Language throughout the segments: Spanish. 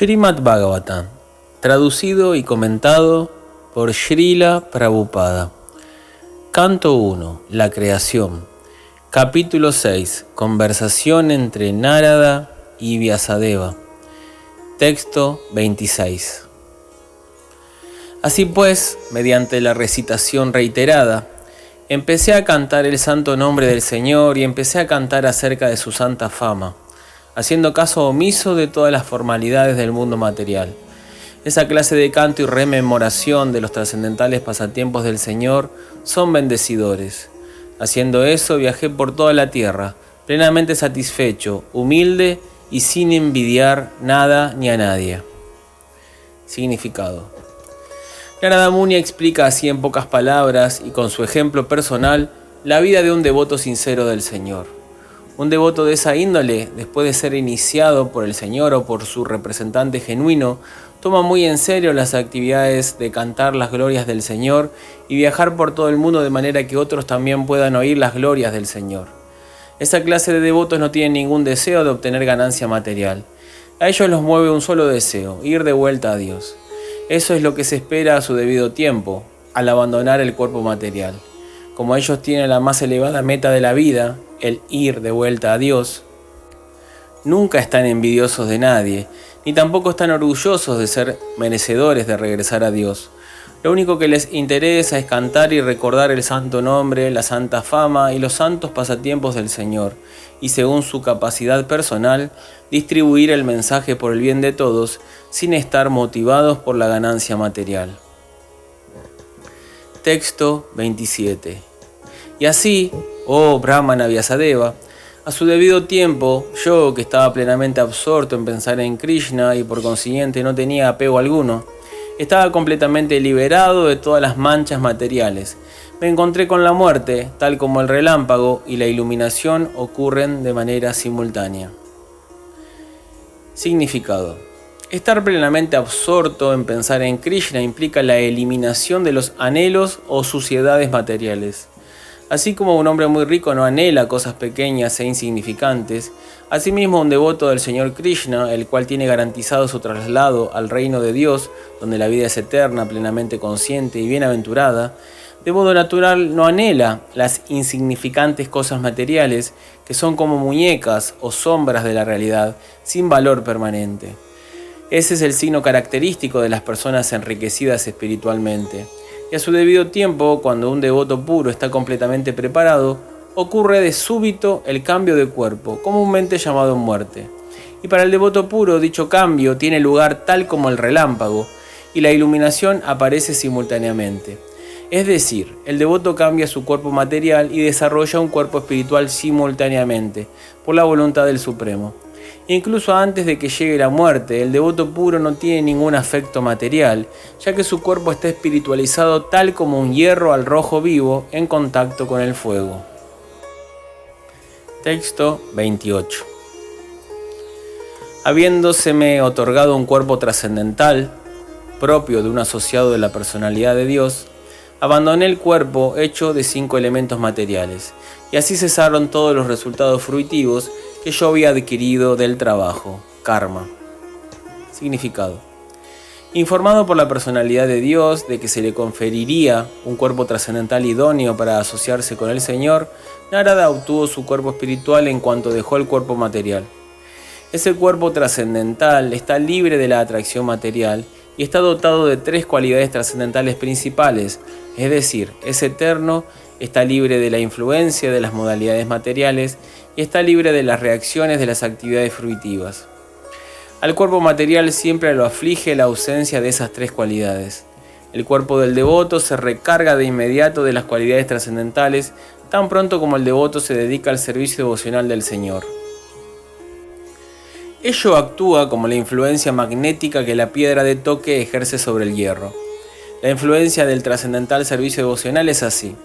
Srimad Bhagavatam, traducido y comentado por Srila Prabhupada. Canto 1. La creación. Capítulo 6. Conversación entre Narada y Vyasadeva. Texto 26. Así pues, mediante la recitación reiterada, empecé a cantar el santo nombre del Señor y empecé a cantar acerca de su santa fama, haciendo caso omiso de todas las formalidades del mundo material. Esa clase de canto y rememoración de los trascendentales pasatiempos del Señor son bendecidores. Haciendo eso, viajé por toda la tierra, plenamente satisfecho, humilde y sin envidiar nada ni a nadie. Significado. Narada Muni explica así en pocas palabras y con su ejemplo personal la vida de un devoto sincero del Señor. Un devoto de esa índole, después de ser iniciado por el Señor o por su representante genuino, toma muy en serio las actividades de cantar las glorias del Señor y viajar por todo el mundo de manera que otros también puedan oír las glorias del Señor. Esa clase de devotos no tienen ningún deseo de obtener ganancia material. A ellos los mueve un solo deseo, ir de vuelta a Dios. Eso es lo que se espera a su debido tiempo, al abandonar el cuerpo material. Como ellos tienen la más elevada meta de la vida, el ir de vuelta a Dios, nunca están envidiosos de nadie, ni tampoco están orgullosos de ser merecedores de regresar a Dios. Lo único que les interesa es cantar y recordar el santo nombre, la santa fama y los santos pasatiempos del Señor, y según su capacidad personal, distribuir el mensaje por el bien de todos, sin estar motivados por la ganancia material. Texto 27. Y así, oh Brahmana Vyasadeva, a su debido tiempo, yo que estaba plenamente absorto en pensar en Krishna y por consiguiente no tenía apego alguno, estaba completamente liberado de todas las manchas materiales. Me encontré con la muerte, tal como el relámpago y la iluminación ocurren de manera simultánea. Significado. Estar plenamente absorto en pensar en Krishna implica la eliminación de los anhelos o suciedades materiales. Así como un hombre muy rico no anhela cosas pequeñas e insignificantes, asimismo un devoto del Señor Krishna, el cual tiene garantizado su traslado al reino de Dios, donde la vida es eterna, plenamente consciente y bienaventurada, de modo natural no anhela las insignificantes cosas materiales que son como muñecas o sombras de la realidad, sin valor permanente. Ese es el signo característico de las personas enriquecidas espiritualmente. Y a su debido tiempo, cuando un devoto puro está completamente preparado, ocurre de súbito el cambio de cuerpo, comúnmente llamado muerte. Y para el devoto puro, dicho cambio tiene lugar tal como el relámpago, y la iluminación aparece simultáneamente. Es decir, el devoto cambia su cuerpo material y desarrolla un cuerpo espiritual simultáneamente, por la voluntad del Supremo. Incluso antes de que llegue la muerte, el devoto puro no tiene ningún afecto material, ya que su cuerpo está espiritualizado tal como un hierro al rojo vivo en contacto con el fuego. Texto 28. Habiéndoseme otorgado un cuerpo trascendental, propio de un asociado de la personalidad de Dios, abandoné el cuerpo hecho de 5 elementos materiales, y así cesaron todos los resultados fruitivos que yo había adquirido del trabajo, karma. Significado. Informado por la personalidad de Dios de que se le conferiría un cuerpo trascendental idóneo para asociarse con el Señor, Narada obtuvo su cuerpo espiritual en cuanto dejó el cuerpo material. Ese cuerpo trascendental está libre de la atracción material y está dotado de 3 cualidades trascendentales principales, es decir, es eterno, está libre de la influencia de las modalidades materiales y está libre de las reacciones de las actividades fruitivas. Al cuerpo material siempre lo aflige la ausencia de esas 3 cualidades. El cuerpo del devoto se recarga de inmediato de las cualidades trascendentales tan pronto como el devoto se dedica al servicio devocional del Señor. Ello actúa como la influencia magnética que la piedra de toque ejerce sobre el hierro. La influencia del trascendental servicio devocional es así.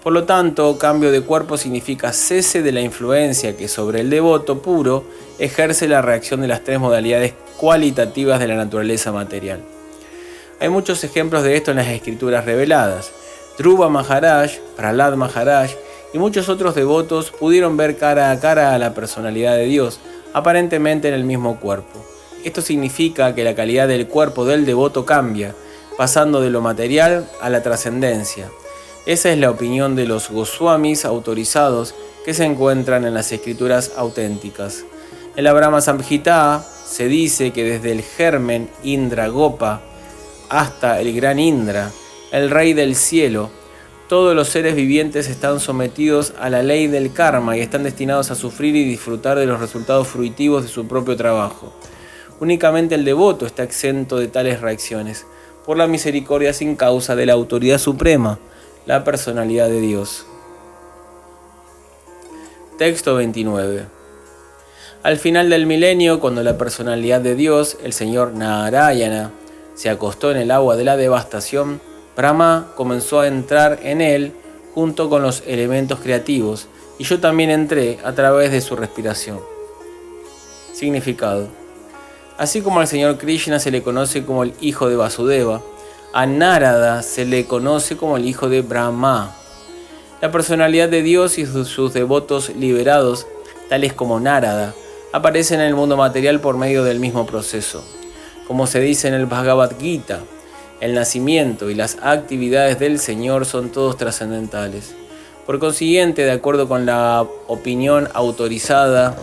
Por lo tanto, cambio de cuerpo significa cese de la influencia que sobre el devoto puro ejerce la reacción de las 3 modalidades cualitativas de la naturaleza material. Hay muchos ejemplos de esto en las escrituras reveladas. Dhruva Maharaj, Prahlad Maharaj y muchos otros devotos pudieron ver cara a la personalidad de Dios, aparentemente en el mismo cuerpo, Esto significa que la calidad del cuerpo del devoto cambia, pasando de lo material a la trascendencia. Esa es la opinión de los Goswamis autorizados que se encuentran en las escrituras auténticas. En la Brahma Samhita se dice que desde el germen Indra Gopa hasta el gran Indra, el rey del cielo, todos los seres vivientes están sometidos a la ley del karma y están destinados a sufrir y disfrutar de los resultados fruitivos de su propio trabajo. Únicamente el devoto está exento de tales reacciones, por la misericordia sin causa de la autoridad suprema, la personalidad de Dios. Texto 29. Al final del milenio, cuando la personalidad de Dios, el señor Narayana, se acostó en el agua de la devastación, Brahma comenzó a entrar en él junto con los elementos creativos, y yo también entré a través de su respiración. Significado. Así como al señor Krishna se le conoce como el hijo de Vasudeva, a Narada se le conoce como el hijo de Brahma. La personalidad de Dios y sus devotos liberados, tales como Narada, aparecen en el mundo material por medio del mismo proceso. Como se dice en el Bhagavad Gita, el nacimiento y las actividades del Señor son todos trascendentales. Por consiguiente, de acuerdo con la opinión autorizada,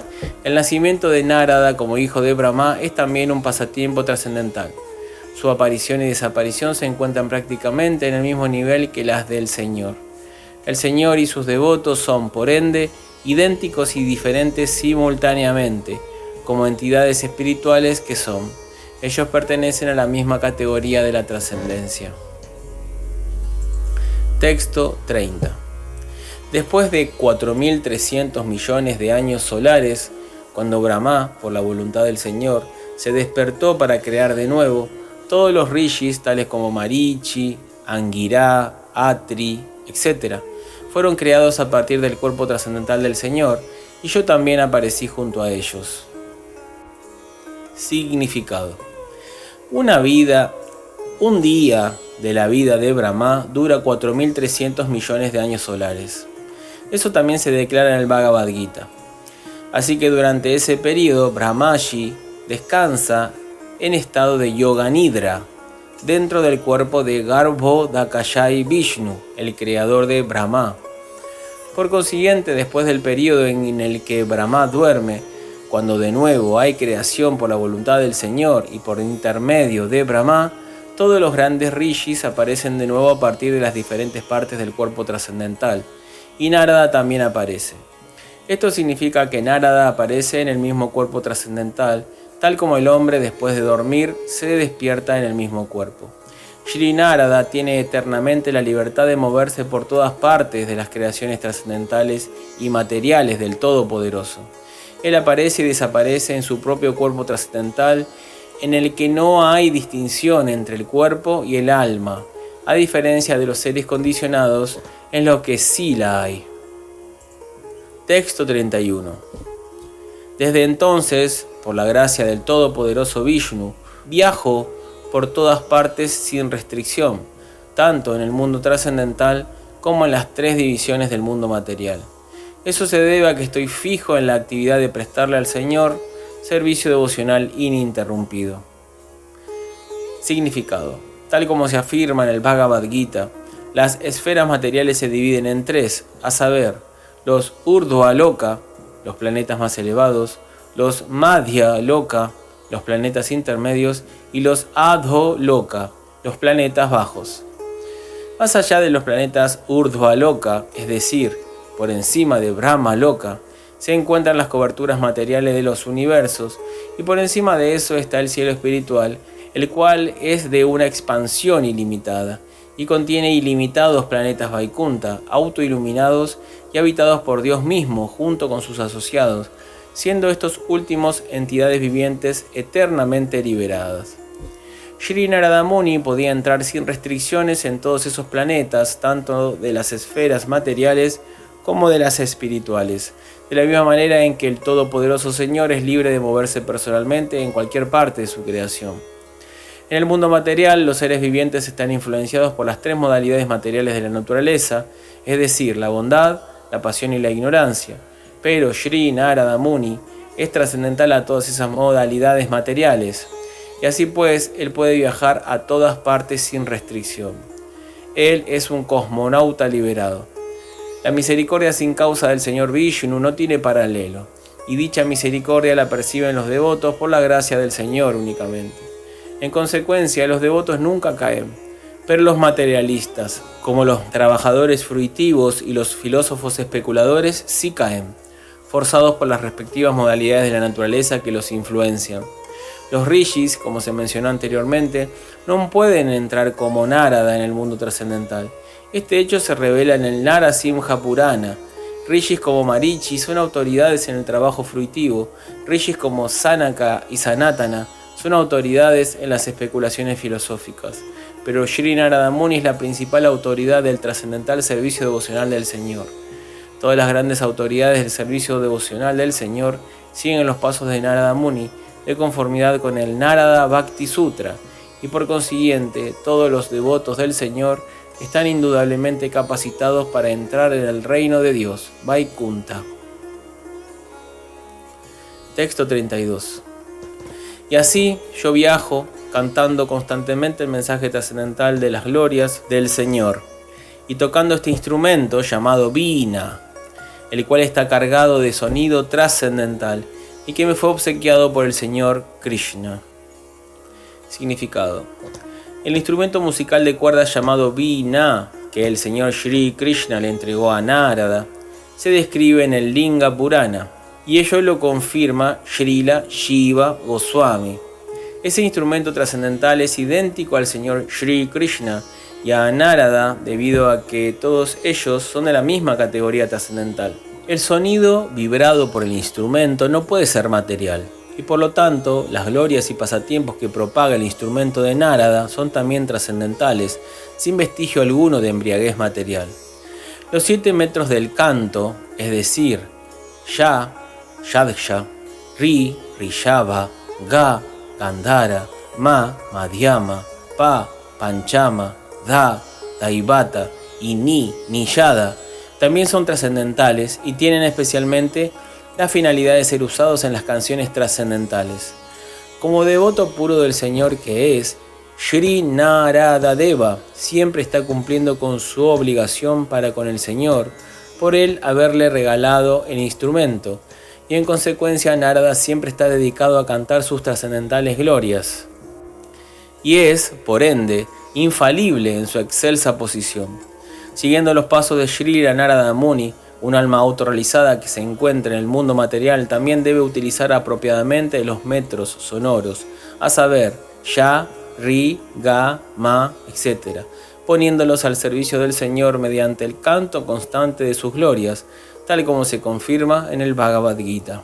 el nacimiento de Narada como hijo de Brahma es también un pasatiempo trascendental. Su aparición y desaparición se encuentran prácticamente en el mismo nivel que las del Señor. El Señor y sus devotos son, por ende, idénticos y diferentes simultáneamente, como entidades espirituales que son. Ellos pertenecen a la misma categoría de la trascendencia. Texto 30. Después de 4.300 millones de años solares, cuando Brahma, por la voluntad del Señor, se despertó para crear de nuevo, todos los rishis, tales como Marichi, Angira, Atri, etc., fueron creados a partir del cuerpo trascendental del Señor, y yo también aparecí junto a ellos. Significado. Un día de la vida de Brahma dura 4.300 millones de años solares. Eso también se declara en el Bhagavad Gita. Así que durante ese periodo, Brahmaji descansa en estado de Yoga Nidra, dentro del cuerpo de Garbhodakashai Vishnu, el creador de Brahma. Por consiguiente, después del periodo en el que Brahma duerme, cuando de nuevo hay creación por la voluntad del Señor y por intermedio de Brahma, todos los grandes rishis aparecen de nuevo a partir de las diferentes partes del cuerpo trascendental, y Narada también aparece. Esto significa que Narada aparece en el mismo cuerpo trascendental, tal como el hombre después de dormir se despierta en el mismo cuerpo. Shri Narada tiene eternamente la libertad de moverse por todas partes de las creaciones trascendentales y materiales del Todopoderoso. Él aparece y desaparece en su propio cuerpo trascendental, en el que no hay distinción entre el cuerpo y el alma, a diferencia de los seres condicionados, en los que sí la hay. Texto 31. Desde entonces, por la gracia del Todopoderoso Vishnu, viajo por todas partes sin restricción, tanto en el mundo trascendental como en las tres divisiones del mundo material. Eso se debe a que estoy fijo en la actividad de prestarle al Señor servicio devocional ininterrumpido. Significado. Tal como se afirma en el Bhagavad Gita, las esferas materiales se dividen en tres, a saber, los Urdhva Loka, los planetas más elevados, los Madhya Loka, los planetas intermedios, y los Adho Loka, los planetas bajos. Más allá de los planetas Urdhva Loka, es decir, por encima de Brahma Loka, se encuentran las coberturas materiales de los universos, y por encima de eso está el cielo espiritual, el cual es de una expansión ilimitada, y contiene ilimitados planetas Vaikunta, autoiluminados y habitados por Dios mismo junto con sus asociados, siendo estos últimos entidades vivientes eternamente liberadas. Shri Narada Muni podía entrar sin restricciones en todos esos planetas, tanto de las esferas materiales como de las espirituales, de la misma manera en que el Todopoderoso Señor es libre de moverse personalmente en cualquier parte de su creación. En el mundo material, los seres vivientes están influenciados por las tres modalidades materiales de la naturaleza, es decir, la bondad, la pasión y la ignorancia. Pero Shri Narada Muni es trascendental a todas esas modalidades materiales, y así pues Él puede viajar a todas partes sin restricción. Él es un cosmonauta liberado. La misericordia sin causa del Señor Vishnu no tiene paralelo, y dicha misericordia la perciben los devotos por la gracia del Señor únicamente. En consecuencia, los devotos nunca caen, pero los materialistas, como los trabajadores fruitivos y los filósofos especuladores, sí caen, forzados por las respectivas modalidades de la naturaleza que los influencian. Los rishis, como se mencionó anteriormente, no pueden entrar como Narada en el mundo trascendental. Este hecho se revela en el Narasimha Purana. Rishis como Marichi son autoridades en el trabajo fruitivo. Rishis como Sanaka y Sanatana son autoridades en las especulaciones filosóficas. Pero Sri Narada Muni es la principal autoridad del trascendental servicio devocional del Señor. Todas las grandes autoridades del servicio devocional del Señor siguen los pasos de Narada Muni, de conformidad con el Narada Bhakti Sutra, y por consiguiente todos los devotos del Señor están indudablemente capacitados para entrar en el reino de Dios, Vaikunta. Texto 32. Y así yo viajo cantando constantemente el mensaje trascendental de las glorias del Señor y tocando este instrumento llamado Vina, el cual está cargado de sonido trascendental y que me fue obsequiado por el Señor Krishna. Significado. El instrumento musical de cuerdas llamado Vina, que el Señor Shri Krishna le entregó a Narada, se describe en el Linga Purana, y ello lo confirma Srila Shiva Goswami. Ese instrumento trascendental es idéntico al Señor Shri Krishna y a Narada debido a que todos ellos son de la misma categoría trascendental. El sonido vibrado por el instrumento no puede ser material, y por lo tanto las glorias y pasatiempos que propaga el instrumento de Narada son también trascendentales, sin vestigio alguno de embriaguez material. Los 7 metros del canto, es decir, Ya, Yadksha, Ri, Rishava, Ga, Gandhara, Ma, Madhyama, Pa, Panchama, Da, Daivata y Ni, Niyada, también son trascendentales y tienen especialmente la finalidad de ser usados en las canciones trascendentales. Como devoto puro del Señor que es, Sri Narada Deva siempre está cumpliendo con su obligación para con el Señor, por él haberle regalado el instrumento, y en consecuencia Narada siempre está dedicado a cantar sus trascendentales glorias, y es, por ende, infalible en su excelsa posición. Siguiendo los pasos de Srila Narada Muni, un alma autorrealizada que se encuentra en el mundo material también debe utilizar apropiadamente los metros sonoros, a saber, Ya, Ri, Ga, Ma, etc., poniéndolos al servicio del Señor mediante el canto constante de sus glorias, tal como se confirma en el Bhagavad Gita.